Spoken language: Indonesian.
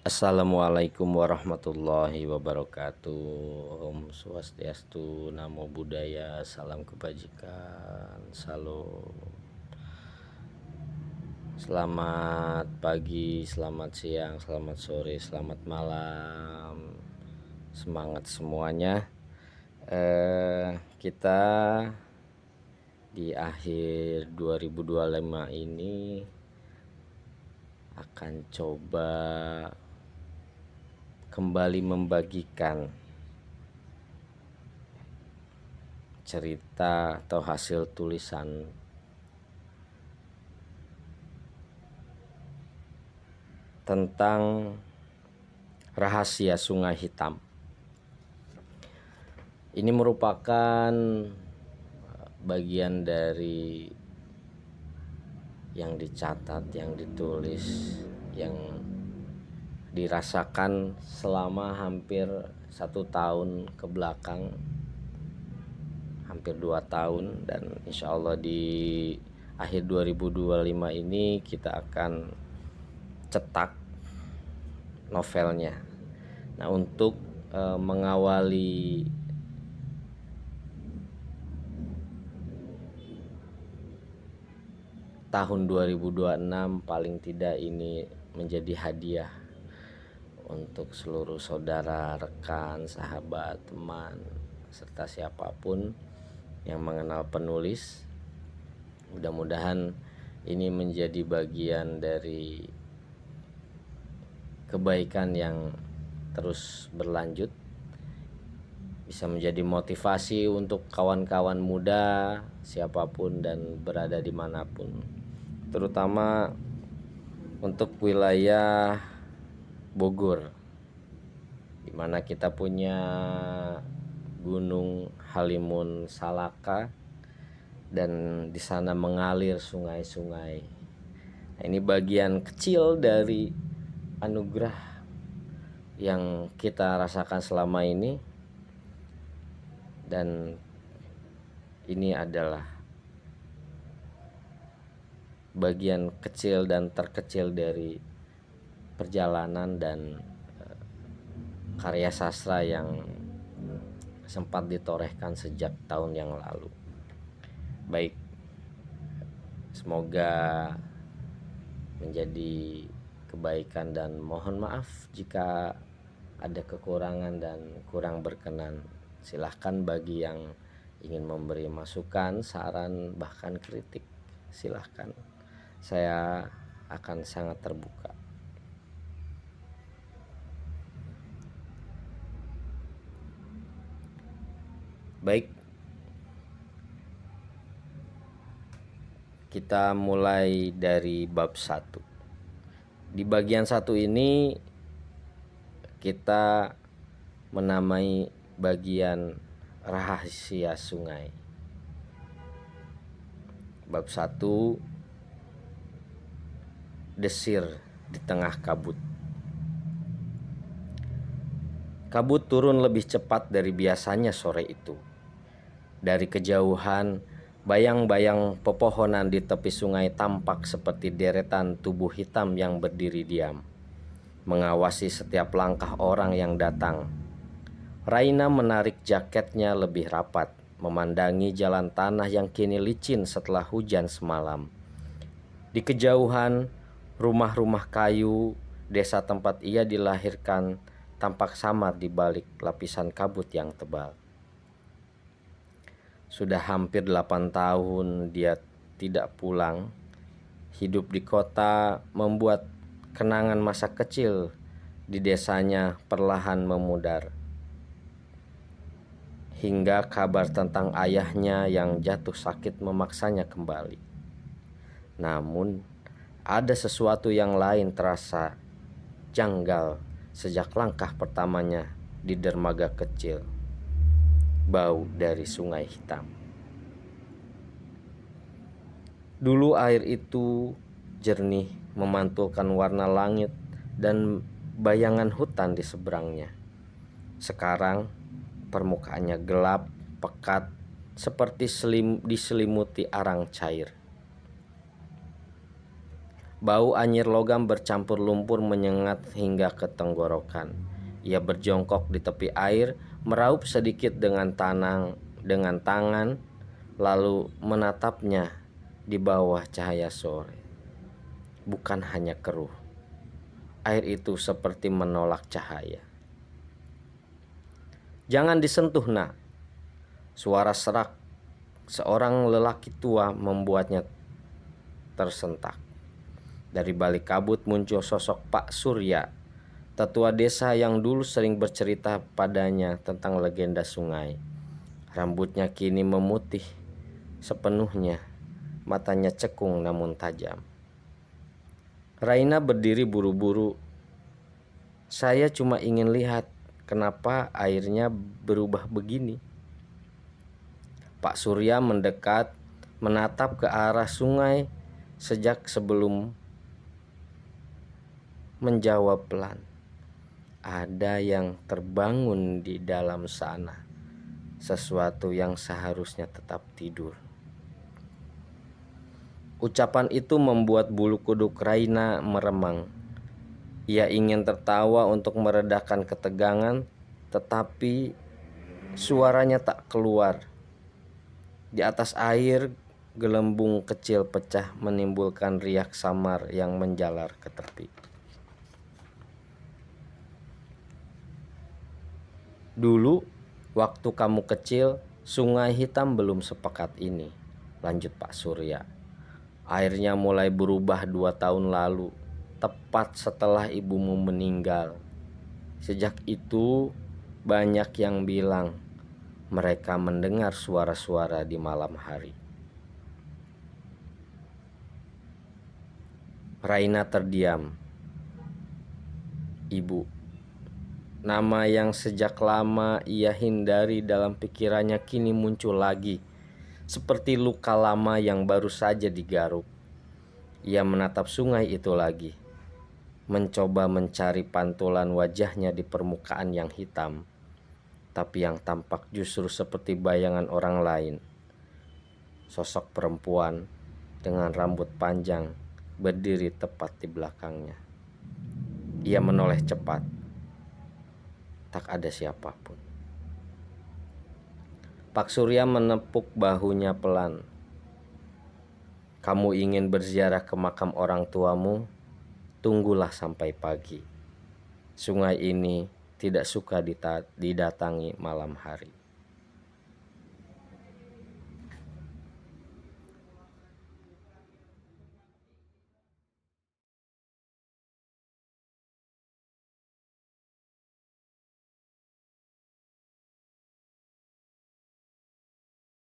Assalamualaikum warahmatullahi wabarakatuh. Om Swastiastu, Namo Buddhaya, salam kebajikan, salam. Selamat pagi, selamat siang, selamat sore, selamat malam. Semangat semuanya. Kita di akhir 2025 ini akan coba kembali membagikan cerita atau hasil tulisan tentang rahasia Sungai Hitam. Ini merupakan bagian dari yang dicatat, yang ditulis, yang dirasakan selama hampir 1 tahun ke belakang, hampir 2 tahun, dan insya Allah di akhir 2025 ini kita akan cetak novelnya. Nah, untuk mengawali tahun 2026, paling tidak ini menjadi hadiah untuk seluruh saudara, rekan, sahabat, teman, serta siapapun yang mengenal penulis. Mudah-mudahan ini menjadi bagian dari kebaikan yang terus berlanjut, bisa menjadi motivasi untuk kawan-kawan muda siapapun dan berada dimanapun, terutama untuk wilayah Bogor, dimana kita punya Gunung Halimun Salaka dan di sana mengalir sungai-sungai. Nah, ini bagian kecil dari anugerah yang kita rasakan selama ini, dan ini adalah bagian kecil dan terkecil dari perjalanan dan karya sastra yang sempat ditorehkan sejak tahun yang lalu. Baik, semoga menjadi kebaikan dan mohon maaf jika ada kekurangan dan kurang berkenan. Silahkan bagi yang ingin memberi masukan, saran, bahkan kritik, silahkan. Saya akan sangat terbuka. Baik, kita mulai dari bab 1. Di bagian 1 ini kita menamai bagian rahasia sungai. Bab 1, desir di tengah kabut. Kabut turun lebih cepat dari biasanya sore itu. Dari kejauhan, bayang-bayang pepohonan di tepi sungai tampak seperti deretan tubuh hitam yang berdiri diam, mengawasi setiap langkah orang yang datang. Raina menarik jaketnya lebih rapat, memandangi jalan tanah yang kini licin setelah hujan semalam. Di kejauhan, rumah-rumah kayu desa tempat ia dilahirkan tampak samar di balik lapisan kabut yang tebal. Sudah hampir 8 tahun dia tidak pulang. Hidup di kota membuat kenangan masa kecil di desanya perlahan memudar. Hingga kabar tentang ayahnya yang jatuh sakit memaksanya kembali. Namun, ada sesuatu yang lain terasa janggal sejak langkah pertamanya di dermaga kecil. Bau dari Sungai Hitam. Dulu air itu jernih, memantulkan warna langit dan bayangan hutan di seberangnya. Sekarang permukaannya gelap, pekat, seperti diselimuti arang cair. Bau anyir logam bercampur lumpur menyengat hingga ke tenggorokan. Ia berjongkok di tepi air, meraup sedikit dengan tangan, lalu menatapnya di bawah cahaya sore. Bukan hanya keruh, air itu seperti menolak cahaya. "Jangan disentuh, nak." Suara serak seorang lelaki tua membuatnya tersentak. Dari balik kabut muncul sosok Pak Surya, tetua desa yang dulu sering bercerita padanya tentang legenda sungai. Rambutnya kini memutih sepenuhnya, matanya cekung namun tajam. Raina berdiri buru-buru. "Saya cuma ingin lihat kenapa airnya berubah begini." Pak Surya mendekat, menatap ke arah sungai sejak sebelum menjawab pelan. "Ada yang terbangun di dalam sana, sesuatu yang seharusnya tetap tidur." Ucapan itu membuat bulu kuduk Raina meremang. Ia ingin tertawa untuk meredakan ketegangan, tetapi suaranya tak keluar. Di atas air, gelembung kecil pecah menimbulkan riak samar yang menjalar ke tepi. "Dulu, waktu kamu kecil, Sungai Hitam belum sepekat ini," lanjut Pak Surya. "Airnya mulai berubah 2 tahun lalu, tepat setelah ibumu meninggal. Sejak itu, banyak yang bilang mereka mendengar suara-suara di malam hari." Raina terdiam. "Ibu." Nama yang sejak lama ia hindari dalam pikirannya kini muncul lagi, seperti luka lama yang baru saja digaruk. Ia menatap sungai itu lagi, mencoba mencari pantulan wajahnya di permukaan yang hitam, tapi yang tampak justru seperti bayangan orang lain. Sosok perempuan dengan rambut panjang berdiri tepat di belakangnya. Ia menoleh cepat. Tak ada siapapun. Pak Surya menepuk bahunya pelan. "Kamu ingin berziarah ke makam orang tuamu? Tunggulah sampai pagi. Sungai ini tidak suka didatangi malam hari."